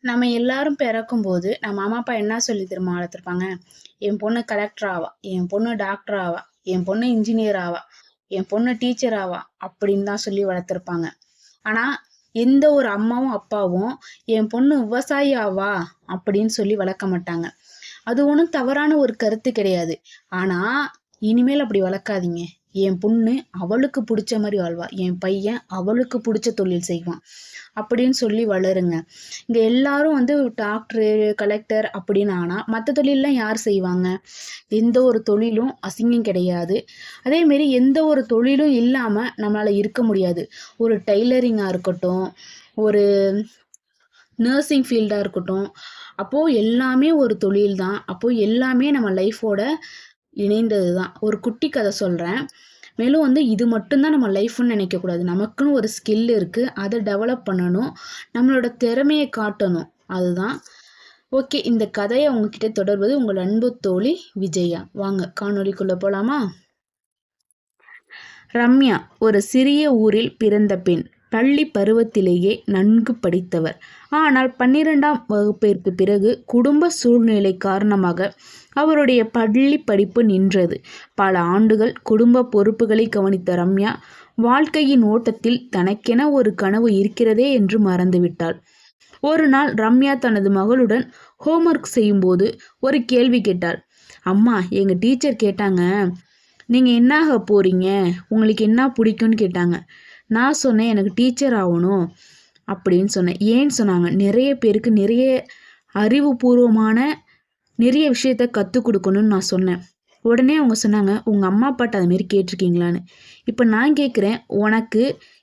நம்ம எல்லாரும் பிறக்கும்போது நம்ம அம்மா அப்பா என்ன சொல்லி தெரியுமா வளர்த்துருப்பாங்க? என் பொண்ணு கலெக்டர் ஆவா, என் பொண்ணு டாக்டர் ஆவா, என் பொண்ணு இன்ஜினியர் ஆவா, என் பொண்ணு டீச்சர் ஆவா அப்படின்னு தான் சொல்லி வளர்த்துருப்பாங்க. ஆனா எந்த ஒரு அம்மாவும் அப்பாவும் என் பொண்ணு விவசாயி ஆவா அப்படின்னு சொல்லி வளர்க்க மாட்டாங்க. அது ஒன்றும் தவறான ஒரு கருத்து கிடையாது. ஆனா இனிமேல் அப்படி வளர்க்காதீங்க. என் பொண்ணு அவளுக்கு பிடிச்ச மாதிரி வாழ்வா, என் பையன் அவளுக்கு பிடிச்ச தொழில் செய்வான் அப்படின்னு சொல்லி வளருங்க. இங்க எல்லாரும் வந்து டாக்டரு, கலெக்டர் அப்படின்னு ஆனா மற்ற தொழிலெலாம் யார் செய்வாங்க? எந்த ஒரு தொழிலும் அசிங்கம் கிடையாது. அதே மாரி எந்த ஒரு தொழிலும் இல்லாம நம்மளால இருக்க முடியாது. ஒரு டெய்லரிங்கா இருக்கட்டும், ஒரு நர்சிங் ஃபீல்டா இருக்கட்டும், அப்போ எல்லாமே ஒரு தொழில் தான். அப்போ எல்லாமே நம்ம லைஃபோட இணைந்தது தான். ஒரு குட்டி கதை சொல்றேன். மேலும் வந்து இது மட்டும் தான் நம்ம லைஃப்னு நினைக்கக்கூடாது. நமக்குன்னு ஒரு ஸ்கில் இருக்கு. அதை டெவலப் பண்ணணும். நம்மளோட திறமையை காட்டணும். அதுதான். ஓகே, இந்த கதையை உங்ககிட்ட தொடர்வது உங்கள் அன்பு தோழி விஜயா. வாங்க காணொளிக்குள்ள போலாமா? ரம்யா ஒரு சிறிய ஊரில் பிறந்த பெண். பள்ளி பருவத்திலேயே நன்கு படித்தவர். ஆனால் 12ஆம் வகுப்பிற்கு பிறகு குடும்ப சூழ்நிலை காரணமாக அவருடைய பள்ளி படிப்பு நின்றது. பல ஆண்டுகள் குடும்ப பொறுப்புகளை கவனித்த ரம்யா வாழ்க்கையின் ஓட்டத்தில் தனக்கென ஒரு கனவு இருக்கிறதே என்று மறந்துவிட்டாள். ஒரு நாள் ரம்யா தனது மகளுடன் ஹோம்ஒர்க் செய்யும்போது ஒரு கேள்வி கேட்டாள். அம்மா, எங்கள் டீச்சர் கேட்டாங்க, நீங்கள் என்ன ஆக போகிறீங்க, உங்களுக்கு என்ன பிடிக்கும்னு கேட்டாங்க. நான் சொன்னேன், எனக்கு டீச்சர் ஆகணும் அப்படின்னு சொன்னேன். ஏன்னு சொன்னாங்க, நிறைய பேருக்கு நிறைய அறிவுபூர்வமான நிறைய விஷயத்த கற்றுக் கொடுக்கணும்னு நான் சொன்னேன். உடனே அவங்க சொன்னாங்க, உங்கள் அம்மா அப்பாட்ட அதுமாரி கேட்டிருக்கீங்களான்னு. இப்போ நான் கேட்குறேன், உனக்கு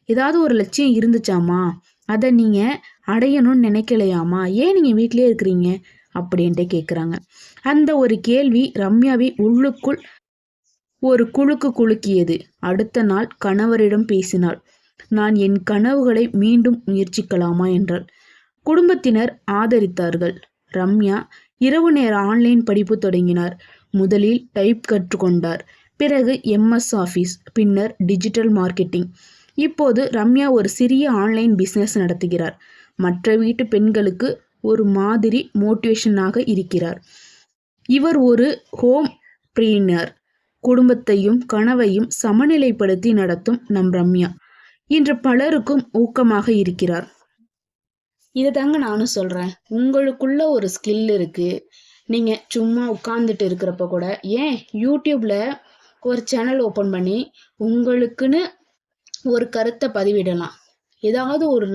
ஏதாவது ஒரு லட்சியம் இருந்துச்சாம்மா, அதை நீங்கள் அடையணும்னு நினைக்கலையாம்மா, ஏன் நீங்கள் வீட்டிலே இருக்கிறீங்க அப்படின்ட்டு கேட்குறாங்க. அந்த ஒரு கேள்வி ரம்யாவை உள்ளுக்குள் ஒரு குலுக்கு குலுக்கியது. அடுத்த நாள் கணவரிடம் பேசினாள். நான் என் கனவுகளை மீண்டும் முயற்சிக்கலாமா என்றாள். குடும்பத்தினர் ஆதரித்தார்கள். ரம்யா இரவு நேர ஆன்லைன் படிப்பு தொடங்கினார். முதலில் டைப் கற்றுக்கொண்டார். பிறகு MS ஆஃபீஸ், பின்னர் டிஜிட்டல் மார்க்கெட்டிங். இப்போது ரம்யா ஒரு சிறிய ஆன்லைன் பிஸ்னஸ் நடத்துகிறார். மற்ற வீட்டு பெண்களுக்கு ஒரு மாதிரி மோட்டிவேஷனாக இருக்கிறார். இவர் ஒரு ஹோம் ப்ரீனர். குடும்பத்தையும் கனவையும் சமநிலைப்படுத்தி நடத்தும் நம் ரம்யா இன்று பலருக்கும் ஊக்கமாக இருக்கிறார். இதை தாங்க நானும் சொல்கிறேன். உங்களுக்குள்ள ஒரு ஸ்கில் இருக்குது. நீங்கள் சும்மா உட்காந்துட்டு இருக்கிறப்ப கூட ஏன் யூடியூப்பில் ஒரு சேனல் ஓப்பன் பண்ணி உங்களுக்குன்னு ஒரு கருத்தை பதிவிடலாம். ஏதாவது ஒரு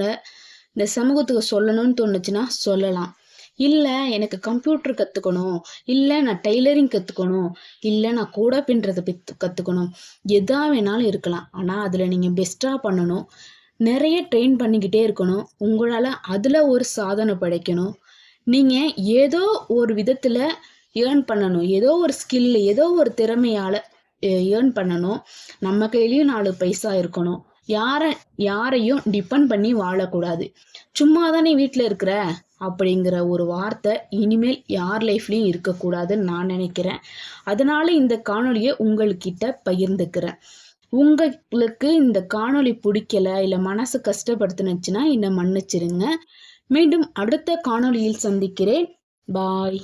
இந்த சமூகத்துக்கு சொல்லணும்னு தோணுச்சுன்னா சொல்லலாம். இல்லை எனக்கு கம்ப்யூட்டர் கற்றுக்கணும், இல்லை நான் டெய்லரிங் கற்றுக்கணும், இல்லை நான் கூட பின்னுறதை கற்றுக்கணும், எதா வேணாலும் இருக்கலாம். ஆனால் அதில் நீங்கள் பெஸ்ட்டாக பண்ணணும். நிறைய ட்ரெயின் பண்ணிக்கிட்டே இருக்கணும். உங்களால் அதில் ஒரு சாதனை படைக்கணும். நீங்கள் ஏதோ ஒரு விதத்தில் ஏர்ன் பண்ணணும். ஏதோ ஒரு ஸ்கில், ஏதோ ஒரு திறமையால் ஏர்ன் பண்ணணும். நம்ம கையிலையும் 4 பைசா இருக்கணும். யாரையும் டிபெண்ட் பண்ணி வாழக்கூடாது. சும்மா தானே வீட்டில் இருக்கிற அப்படிங்கிற ஒரு வார்த்தை இனிமேல் யார் லைஃப்லையும் இருக்கக்கூடாதுன்னு நான் நினைக்கிறேன். அதனால இந்த காணொலியை உங்கள்கிட்ட பகிர்ந்துக்கிறேன். உங்களுக்கு இந்த காணொலி பிடிக்கல, இல்லை மனசு கஷ்டப்படுத்துனுச்சுன்னா என்னை மன்னிச்சிருங்க. மீண்டும் அடுத்த காணொலியில் சந்திக்கிறேன். பாய்.